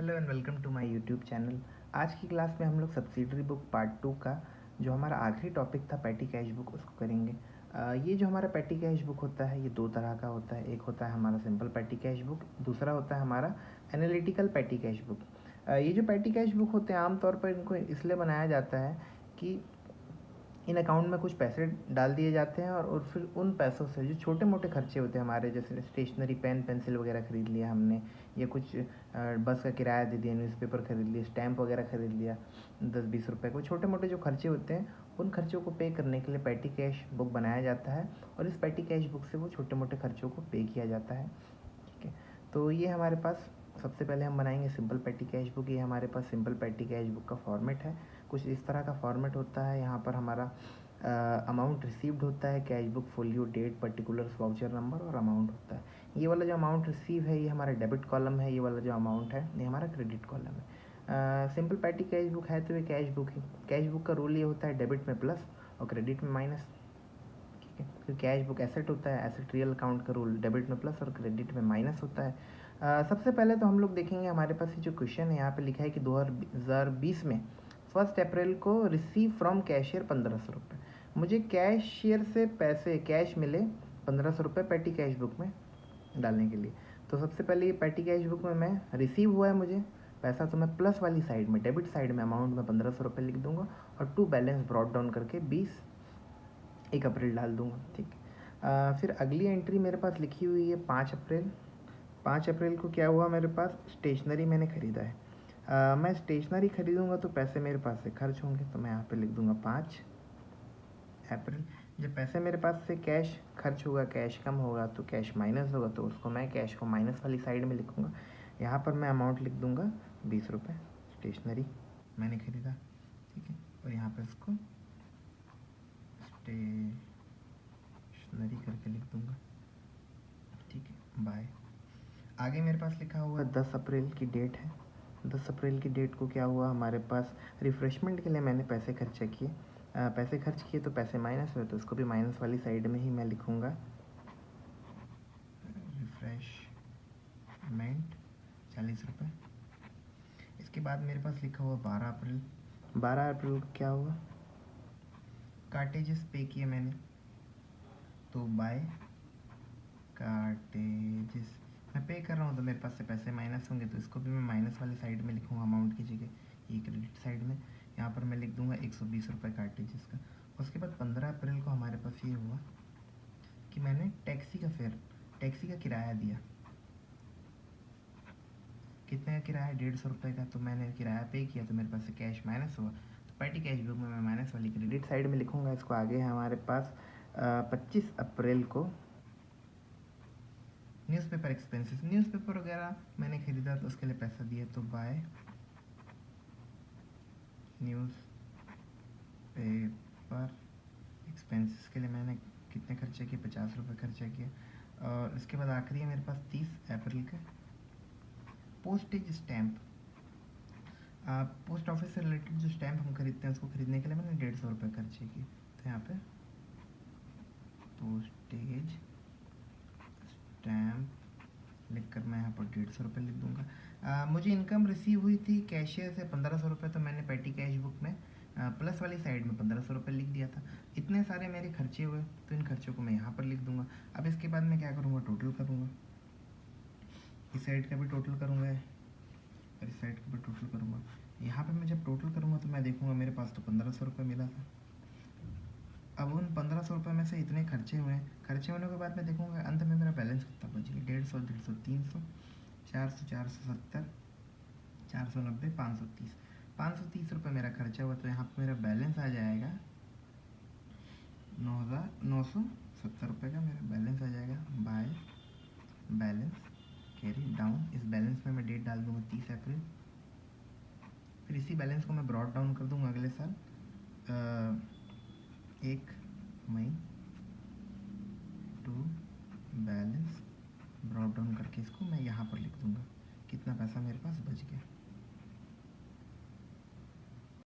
Hello and welcome to my YouTube channel. आज की class में हम लोग सब्सिडरी बुक पार्ट 2 का जो हमारा आखिरी टॉपिक था पैटी कैश बुक उसको करेंगे। ये जो हमारा पैटी कैश बुक होता है ये दो तरह का होता है। एक होता है हमारा सिंपल पैटी कैश बुक, दूसरा होता है हमारा एनालिटिकल पैटी कैश बुक। ये जो पैटी कैश बुक होते हैं आमतौर पर इनको इसलिए बनाया जाता है कि इन अकाउंट में कुछ पैसे डाल दिए जाते हैं और फिर उन पैसों से जो छोटे मोटे खर्चे होते हैं हमारे, जैसे स्टेशनरी पेन पेंसिल वगैरह ख़रीद लिया हमने, या कुछ बस का किराया दे दिया, न्यूज़पेपर ख़रीद लिया, स्टैम्प वगैरह ख़रीद लिया 10-20 रुपए को, छोटे मोटे जो खर्चे होते हैं उन खर्चों को पे करने के लिए पैटी कैश बुक बनाया जाता है और इस पैटी कैश बुक से वो छोटे मोटे खर्चों को पे किया जाता है। ठीक है, तो ये हमारे पास सबसे पहले हम बनाएंगे सिंपल पैटी कैश बुक। ये हमारे पास सिंपल पैटी कैश बुक का फॉर्मेट है। कुछ इस तरह का फॉर्मेट होता है। यहाँ पर हमारा अमाउंट रिसीव्ड होता है, cash book folio, date, particulars, voucher number और अमाउंट होता है। ये वाला जो अमाउंट रिसीव है ये हमारा डेबिट कॉलम है, ये वाला जो अमाउंट है ये हमारा क्रेडिट कॉलम है। सिंपल पैटी कैश बुक है तो ये कैश बुक है। कैश बुक का रूल ये होता है डेबिट में प्लस और क्रेडिट में माइनस। ठीक है, तो कैश बुक एसेट होता है, एसेट रियल अकाउंट का रूल डेबिट में प्लस और क्रेडिट में माइनस होता है। सबसे पहले तो हम लोग देखेंगे हमारे पास ये जो क्वेश्चन है यहाँ पे लिखा है कि 2020 में 1 अप्रैल को रिसीव फ्रॉम कैशियर 1500 रुपये। मुझे कैशियर से पैसे कैश मिले 1500 रुपये पैटी कैश बुक में डालने के लिए। तो सबसे पहले ये पैटी कैश बुक में मैं रिसीव हुआ है मुझे पैसा, तो मैं प्लस वाली साइड में डेबिट साइड में अमाउंट में 1500 रुपये लिख दूंगा और टू बैलेंस ब्रॉट डाउन करके 1 अप्रैल डाल दूंगा। ठीक, फिर अगली एंट्री मेरे पास लिखी हुई है 5 अप्रैल। 5 अप्रैल को क्या हुआ, मेरे पास स्टेशनरी मैंने ख़रीदा है। मैं स्टेशनरी ख़रीदूँगा तो पैसे मेरे पास से खर्च होंगे, तो मैं यहाँ पे लिख दूँगा 5 अप्रैल। जब पैसे मेरे पास से कैश खर्च होगा, कैश कम होगा तो कैश माइनस होगा, तो उसको मैं कैश को माइनस वाली साइड में लिखूँगा। यहाँ पर मैं अमाउंट लिख दूँगा 20 रुपये, स्टेशनरी मैंने ख़रीदा। ठीक है, और यहाँ पर इसको स्टेशनरी करके लिख दूँगा। ठीक है, बाय। आगे मेरे पास लिखा हुआ 10 अप्रैल की डेट है। 10 अप्रैल की डेट को क्या हुआ, हमारे पास रिफ़्रेशमेंट के लिए मैंने पैसे खर्चा किए। पैसे खर्च किए तो पैसे माइनस हुए, तो उसको भी माइनस वाली साइड में ही मैं लिखूँगा, रिफ्रेशमेंट 40 रुपये। इसके बाद मेरे पास लिखा हुआ 12 अप्रैल। 12 अप्रैल को क्या हुआ, कार्टेजेस पे किए मैंने, तो बाय कार्टेजेस मैं पे कर रहा हूँ तो मेरे पास से पैसे माइनस होंगे, तो इसको भी मैं माइनस वाली साइड में लिखूँगा अमाउंट की जगह, ये क्रेडिट साइड में। यहाँ पर मैं लिख दूँगा 120 रुपये कार्टेजेस का। उसके बाद 15 अप्रैल को हमारे पास ये हुआ कि मैंने टैक्सी का किराया दिया। कितने का किराया, 150 रुपये का, तो मैंने किराया पे किया तो मेरे पास से कैश माइनस हुआ, तो पैटी कैश बुक में मैं माइनस वाली क्रेडिट साइड में लिखूँगा इसको। आगे है हमारे पास 25 अप्रैल को न्यूज़पेपर एक्सपेंसेस, न्यूज़पेपर वगैरह मैंने ख़रीदा तो उसके लिए पैसा दिया, तो बाय न्यूज़ पेपर एक्सपेंसेस के लिए मैंने कितने खर्चे किए, 50 रुपये खर्चा किया। और इसके बाद आखिरी है मेरे पास 30 अप्रैल का पोस्टेज स्टैम्प। पोस्ट ऑफिस से रिलेटेड जो स्टैम्प हम खरीदते हैं उसको खरीदने के लिए मैंने 150 रुपये खर्चे किए, तो यहाँ पे पोस्टेज स्टैम्प लिखकर मैं यहाँ पर 150 रुपये लिख दूँगा। मुझे इनकम रिसीव हुई थी कैशियर से 1500 रुपये, तो मैंने पैटी कैश बुक में प्लस वाली साइड में 1500 रुपये लिख दिया था। इतने सारे मेरे खर्चे हुए तो इन खर्चों को मैं यहाँ पर लिख दूँगा। अब इसके बाद मैं क्या करूँगा, टोटल करूँगा, इस साइड का भी टोटल करूँगा और इस साइड का भी टोटल करूँगा। यहाँ पे मैं जब टोटल करूँगा तो मैं देखूँगा मेरे पास तो 1500 रुपये मिला था। अब उन 1500 रुपये में से इतने खर्चे हुए हैं, खर्चे होने के बाद मैं देखूँगा अंत में मेरा बैलेंस कितना बच गया, 150, 150, 300, 400, 470, 490, 530, 530 रुपये मेरा खर्चा हुआ, तो यहाँ पर मेरा बैलेंस आ जाएगा 9,970 रुपये का मेरा बैलेंस आ जाएगा। बाय बैलेंस कैरी डाउन, इस बैलेंस में मैं डेट डाल दूँगा 30 अप्रैल। फिर इसी बैलेंस को मैं ब्रॉड डाउन कर दूँगा अगले साल 1 मई टू बैलेंस ब्रॉड डाउन करके इसको मैं यहाँ पर लिख दूँगा कितना पैसा मेरे पास बच गया।